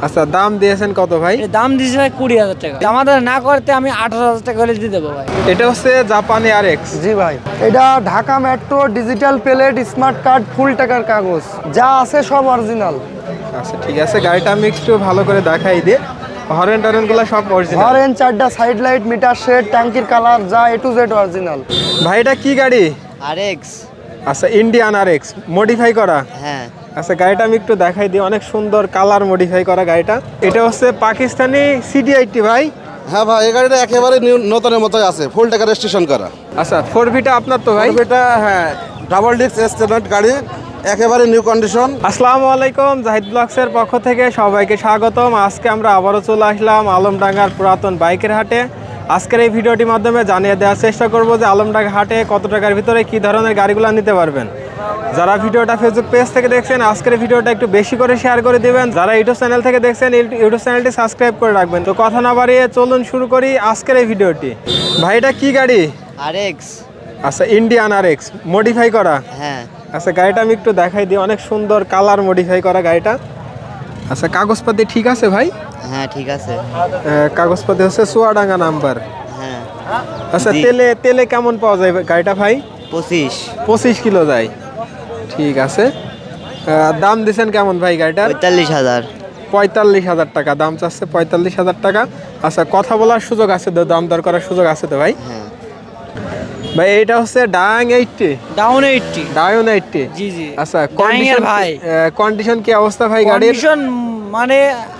আচ্ছা, দাম দিয়েছেন কত ভাই? দাম দিয়েছি ভাই 20,000 টাকা। আমাদের না করতে আমি 18,000 টাকা হলে দিয়ে দেবো ভাই। এটা হচ্ছে জাপানি আরএক্স। জি ভাই, এটা Dhaka metro digital plate smart card full টাকার কাগজ যা আছে সব অরিজিনাল। আচ্ছা ঠিক আছে, গাড়িটা আমি একটু ভালো করে দেখাই দিই। হরেন টরেন গুলো সব অরিজিনাল। হরেন, চারটা সাইড লাইট, মিটার শেড, ট্যাঙ্কির কালার যা A to Z অরিজিনাল। ভাই এটা কি গাড়ি? আরএক্স। আচ্ছা, ইন্ডিয়ান আরএক্স মডিফাই করা। হ্যাঁ। আচ্ছা, গাড়িটা আমি একটু দেখাই দিই, অনেক সুন্দর কালার মডিফাই করা গাড়িটা। এটা হচ্ছে পাকিস্তানি CD80 ভাই। হ্যাঁ ভাই, এই গাড়িটা একেবারে নতুনের মতোই আছে, ফুল টাকা রেজিস্ট্রেশন করা। আচ্ছা, 4Vটা আপনার তো ভাই? এটা হ্যাঁ, ডাবল ডিস্ক স্ট্যান্ডার্ড গাড়ি, একেবারে নিউ কন্ডিশন। আসসালামু আলাইকুম, জাহিদ ব্লগসের পক্ষ থেকে সবাইকে স্বাগতম। আজকে আমরা আবারও চলে আসলাম আলমডাঙ্গার পুরাতন বাইকের হাটে। আজকের এই ভিডিওটির মাধ্যমে জানিয়ে দেওয়ার চেষ্টা করব যে আলমডাঙ্গা হাটে কত টাকার ভিতরে কি ধরনের গাড়িগুলো নিতে পারবেন। যারা ভিডিওটা ফেসবুক পেজ থেকে দেখছেন, আজকের ভিডিওটা একটু বেশি করে শেয়ার করে দিবেন। যারা ইউটিউব চ্যানেল থেকে দেখছেন, ইউটিউব চ্যানেলটি সাবস্ক্রাইব করে রাখবেন। তো কথা না বাড়িয়ে চলুন শুরু করি আজকের এই ভিডিওটি। ভাই এটা কি গাড়ি? আরএক্স। আচ্ছা, ইন্ডিয়ান আরএক্স মডিফাই করা। হ্যাঁ। আচ্ছা, গাড়িটা আমি একটু দেখাই দিই, অনেক সুন্দর কালার মডিফাই করা গাড়িটা। আচ্ছা, কাগজপাতি ঠিক আছে ভাই? হ্যাঁ ঠিক আছে। কাগজপাতি হচ্ছে চুয়াডাঙ্গা নাম্বার। হ্যাঁ। আচ্ছা, জি। তেলে কেমন পাওয়া যায় গাড়িটা ভাই? 25 কিলো যায়। ঠিক আছে। দাম দিচ্ছেন কেমন ভাই গাড়িটার? 45,000। 45,000 টাকা দাম চাচ্ছে, 45,000 টাকা। আচ্ছা, কথা বলার সুযোগ আছে তো, দাম দর করার সুযোগ আছে তো ভাই? হ্যাঁ। ভাই এইটা হচ্ছে ডাং 80। ডাউন 80। ডায়ন 80। জি জি। আচ্ছা, ডাইংয়ের ভাই। কন্ডিশন কি অবস্থা ভাই গাড়ির? কন্ডিশন মানে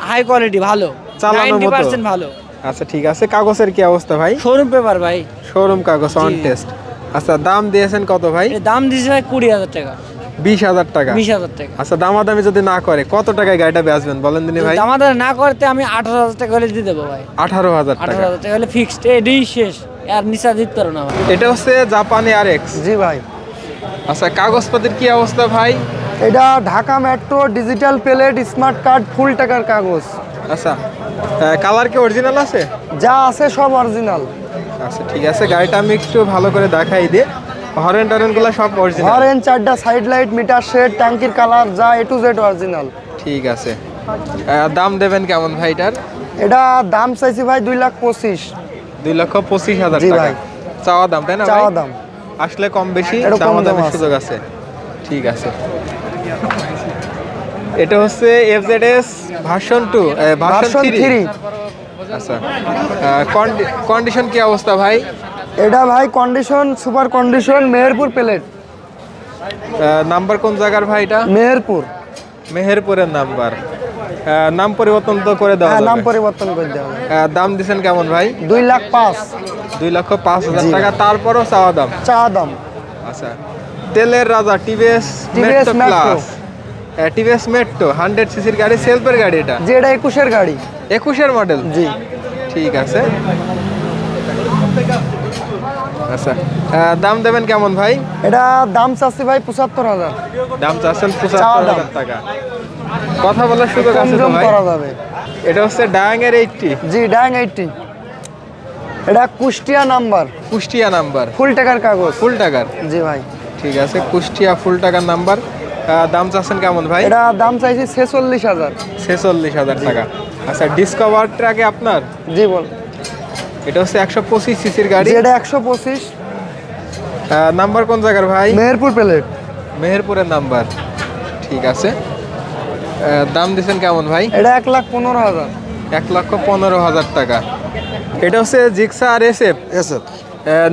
হাই কোয়ালিটি, ভালো, চালানোর মতো? 90% ভালো। আচ্ছা ঠিক আছে, কাগজের কি অবস্থা ভাই? শোরুম পেপার ভাই। শোরুম কাগজ, অন জি। টেস্ট। আচ্ছা, দাম দিয়েছেন কত ভাই? দাম দিয়েছি ভাই 20,000 টাকা। 20,000 টাকা। 20,000 টাকা। আচ্ছা, দামাদামি যদি না করে কত টাকায় গাড়িটা বেচবেন বলেন দিনি ভাই? আমাদের না করতে আমি 18,000 টাকা হলে দিয়ে দেবো ভাই। 18,000 টাকা। 18,000 টাকা হলে ফিক্সড, এটাই শেষ, আর নিচা দিতে পারো না ভাই। এটা হচ্ছে জাপানি আরএক্স। জি ভাই, আচ্ছা, কাগজপাতির কি অবস্থা ভাই? এটা Dhaka metro digital plate smart card full টাকার কাগজ আচ্ছা, কালার কি অরিজিনাল আছে? যা আছে সব অরিজিনাল। আচ্ছা ঠিক আছে, গাড়িটা আমি একটু ভালো করে দেখাই দিই। হরেন টরেন গুলো সব অরিজিনাল। হরেন, চারটা সাইড লাইট, মিটার শেড, ট্যাঙ্কির কালার যা A to Z অরিজিনাল। ঠিক আছে। দাম দেবেন কেমন ভাই এটার? এটা দাম চাইছি ভাই 2,25,000। 2,25,000 জি টাকা ভাই। চাওয়া দাম, তাই না ভাই? চাওয়া দাম। আসলে কম বেশি এটা কম দাম দামাদামির আছে। সুযোগ আছে। ঠিক আছে। এটা হচ্ছে FZS ভার্সন 2, ভার্সন 3। আচ্ছা, কন্ডিশন কি অবস্থা ভাই? এটা ভাই condition super condition, Meherpur plate. Number কোন জায়গার ভাই এটা? মেহেরপুর। মেহেরপুরের নাম্বার। নাম পরিবর্তন তো করে দেওয়া হ্যাঁ, নাম যাবে। পরিবর্তন করে দেওয়া হবে। দাম দিচ্ছেন কেমন ভাই? 2,05,000 2,05,000 জি। টাকা, তারপরও চাওয়া দাম। চা দাম। আচ্ছা, তেলের রাজা TVS metro metro. Plus. TVS metro 100 সিসির গাড়ি, সেলফের গাড়ি এটা। যে এটা 21-এর গাড়ি। 21-এর মডেল। জি। ঠিক আছে। আচ্ছা, দাম দেবেন কেমন ভাই? এটা দাম চাচ্ছি ভাই 75,000। দাম চাচ্ছেন চাওয়া দাম। 75,000 টাকা। কথা বলার সুযোগ কম আছে তো জম ভাই? করা যাবে। এটা হচ্ছে ডাং এর 80। জি, ডাং 80। এটা কুষ্টিয়া নাম্বার, কুষ্টিয়া নাম্বার, ফুল টাকার কাগজ। ফুল টাকার। জি ভাই। ঠিক আছে, কুষ্টিয়া ফুল টাকার নাম্বার। দাম চাচ্ছেন কেমন ভাই? এটা দাম চাইছি 46,000। 46,000 টাকা। আচ্ছা, ডিসকভার ট্রাকে আপনার? জি বল। এটা হচ্ছে 125 সিসির গাড়ি। জি, এটা 125। নাম্বার কোন জায়গার ভাই? মেহেরপুর প্লেট। মেহেরপুরের নাম্বার। ঠিক আছে। দাম দিচ্ছেন কেমন ভাই? এটা 1,15,000। 1,15,000 টাকা। এটা হচ্ছে জিক্সা আর SF এসএফ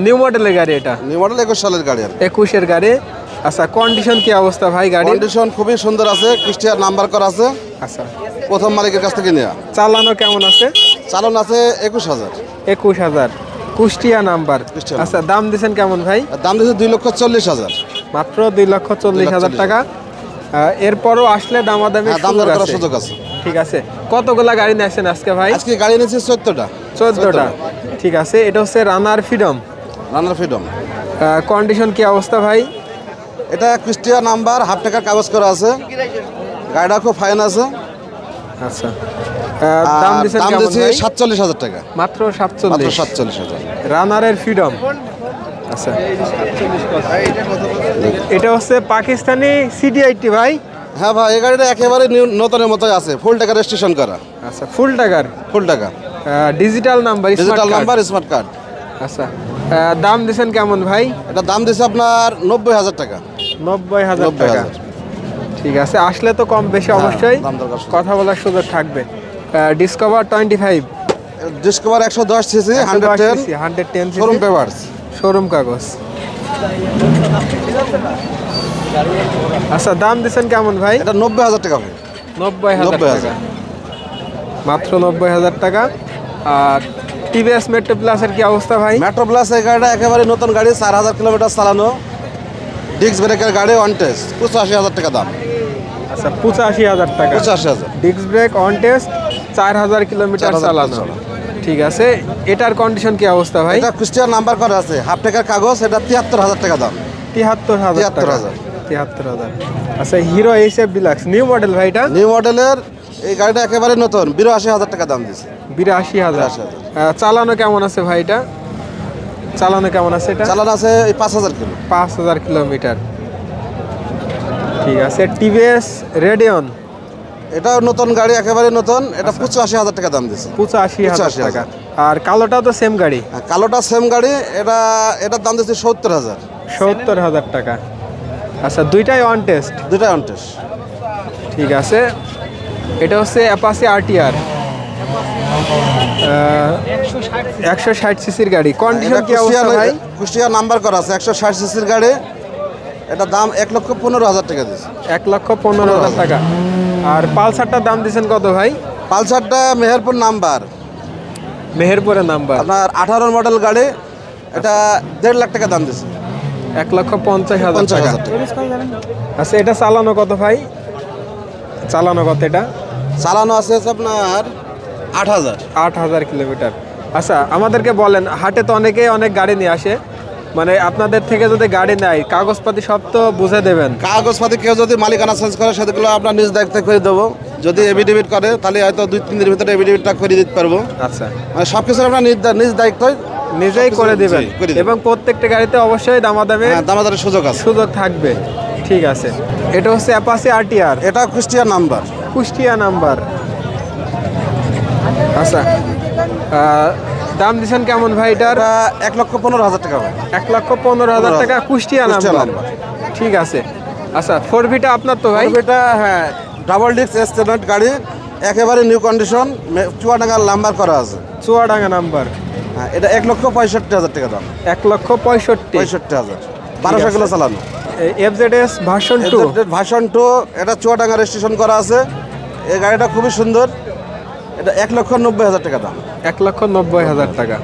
নিউ মডেলের গাড়ি। এটা নিউ মডেল 21 সালের গাড়ি। আর 21-এর গাড়ি। আচ্ছা, কন্ডিশন কি অবস্থা ভাই গাড়ি? কন্ডিশন খুবই সুন্দর আছে, কুষ্টিয়ার নাম্বার করা আছে, আচ্ছা, প্রথম মালিকের কাছ থেকে নেওয়া। চালানো কেমন আছে? চালান আছে 21,000। 21,000, কুষ্টিয়া নাম্বার। কুষ্টিয়া আচ্ছা, দাম দিচ্ছেন কেমন ভাই? আর দাম দিয়েছে 2,40,000। মাত্র 2,40,000 টাকা। এরপরও আসলে দামাদামির হ্যাঁ, দাম সুযোগ দর করার আছে। সুযোগ আছে। ঠিক আছে। কতগুলা গাড়ি নিয়েছেন আজকে ভাই? আজকে গাড়ি এনেছি 14টা। 14টা। ঠিক আছে। এটা হচ্ছে রানার ফ্রিডম। রানার ফ্রিডম। কন্ডিশন কি অবস্থা ভাই? এটা কুষ্টিয়া নাম্বার, হাফ টাকার কাগজ করা আছে, গাড়িটা খুব ফাইন আছে। আচ্ছা, দাম আর দিচ্ছেন দাম কেমন দিয়েছি ভাই? 47,000 টাকা। মাত্র মাত্র 47। 47,000। রানারের ফ্রিডম। আচ্ছা, এটা হচ্ছে পাকিস্তানি CD80 ভাই। হ্যাঁ ভাই, এই গাড়িটা একেবারে নতুনের মতোই আছে, ফুল টাকা রেজিস্ট্রেশন করা। আচ্ছা, ফুল টাকার ফুল টাকা digital number, digital number, smart card. আচ্ছা, দাম দিছেন কেমন ভাই? এটা দাম দিচ্ছে আপনার 90,000 টাকা। 90,000 টাকা। 90,000। ঠিক আছে, আসলে তো কম বেশি অবশ্যই দাম দরকার সুযোগ। কথা বলার সুযোগ থাকবে। Discover 25 discover 110 CC, 110 110 showroom papers. Showroom কাগজ। আচ্ছা, দাম দিছেন কেমন ভাই? এটা 90,000 টাকা ভাই। 90,000 90,000 টাকা, মাত্র 90,000 টাকা। আর টিভিএস মেট্রো প্লাসের কি অবস্থা ভাই? মেট্রো প্লাস এই গাড়িটা একেবারে নতুন গাড়ি, 4,000 কিলোমিটার চালানো, ডিস্ক ব্রেকের গাড়ি, অন টেস্ট, 85,000 টাকা দাম। আচ্ছা, 85,000 টাকা। 85,000। Disc brake, on test, 4,000 kilometre 4,000 চালানো। চালানো। ঠিক আছে, এটার কন্ডিশন কি অবস্থা ভাই? এটা কুষ্টিয়ার নাম্বার করা আছে, হাফ টাকার কাগজ, এটা 73,000 টাকা দাম। 73,000 টাকা। 73,000। 73,000। আচ্ছা, hero HF deluxe new model ভাই, এটা নিউ মডেলের এই গাড়িটা একেবারে নতুন, 82,000 টাকা দাম দিচ্ছে। 82,000। 82,000। চালানো কেমন আছে ভাই? এটা চালানো কেমন আছে? এটা চালানো আছে এই 5,000 কিলো। 5,000 কিলোমিটার। ঠিক আছে, টিভিএস রেডিয়ন, এটাও নতুন গাড়ি, একেবারে নতুন, এটা 85,000 টাকা দাম দিচ্ছে। 85,000 টাকা। আর কালোটাও তো সেম গাড়ি, আর কালোটা সেম গাড়ি, এটার দাম দিচ্ছে 70,000। 70,000 টাকা। আচ্ছা, দুইটাই অন টেস্ট। দুটাই অন টেস্ট। ঠিক আছে, এটা হচ্ছে অ্যাপাচি আরটিআর, 160 সিসির গাড়ি। কন্ডিশন কি অবস্থা ভাই? কুষ্টিয়া নাম্বার করা আছে, 160 সিসির গাড়ি, এটা দাম 1,15,000 টাকা দিচ্ছে। 1,15,000 টাকা। আর পালসারটার দাম দিচ্ছেন কত ভাই? পালসারটা মেহেরপুর নাম্বার, মেহেরপুরের নাম্বার, আপনার 18 মডেল গাড়ি, এটা 1.5 লাখ টাকা দাম দিচ্ছে। 1,50,000 টাকা। 50,000 টাকা। আচ্ছা, এটা চালানো কত ভাই? চালানো কত এটা? চালানো আছে হচ্ছে আপনার 8,000। 8,000 কিলোমিটার। আচ্ছা, আমাদেরকে বলেন, হাটে তো অনেকেই অনেক গাড়ি নিয়ে আসে, মানে আপনাদের থেকে যদি গাড়ি নেয়, কাগজপাতি সব তো বুঝে দেবেন? কাগজপাতি কেউ যদি মালিকানা চেঞ্জ করে সেগুলো আপনার নিজ দায়িত্বে করে দেবো। যদি এভিডেভিট করে তাহলে হয়তো 2-3 দিনের ভিতরে এভিডেভিটটা করে দিতে পারবো। আচ্ছা, মানে সব কিছু আপনার নিজ দায়িত্ব নিজেই করে দিবেন, জি, করে দিবেন। এবং প্রত্যেকটা গাড়িতে অবশ্যই দামাদামে দামাদারের সুযোগ আছে। সুযোগ থাকবে। ঠিক আছে, এটা হচ্ছে অ্যাপাচি আরটিআর, এটা কুষ্টিয়া নাম্বার। কুষ্টিয়া নাম্বার। আচ্ছা, দাম দিচ্ছেন কেমন ভাই এটার? এটা 1,15,000 টাকা ভাই। 1,15,000 টাকা, কুষ্টিয়া কুষ্টিয়া নাম্বার। নাম্বার। ঠিক আছে। আচ্ছা, 4ভিটা আপনার তো ভাই? এটা হ্যাঁ, ডাবল ডিস্ক এস্টেমেন্ট গাড়ি, একেবারে নিউ কন্ডিশন, চুয়াডাঙ্গার নাম্বার করা আছে। চুয়াডাঙ্গা নাম্বার। হ্যাঁ, এটা 1,65,000 টাকা দাম। 1,65,000। 65,000, 1200 কিলো চালানো। FZS version 2। ভার্সন 2, এটা চুয়াডাঙ্গা রেজিস্ট্রেশন করা আছে। এই গাড়িটা খুবই সুন্দর, এটা 1,90,000 টাকা দাম। 1,90,000 টাকা।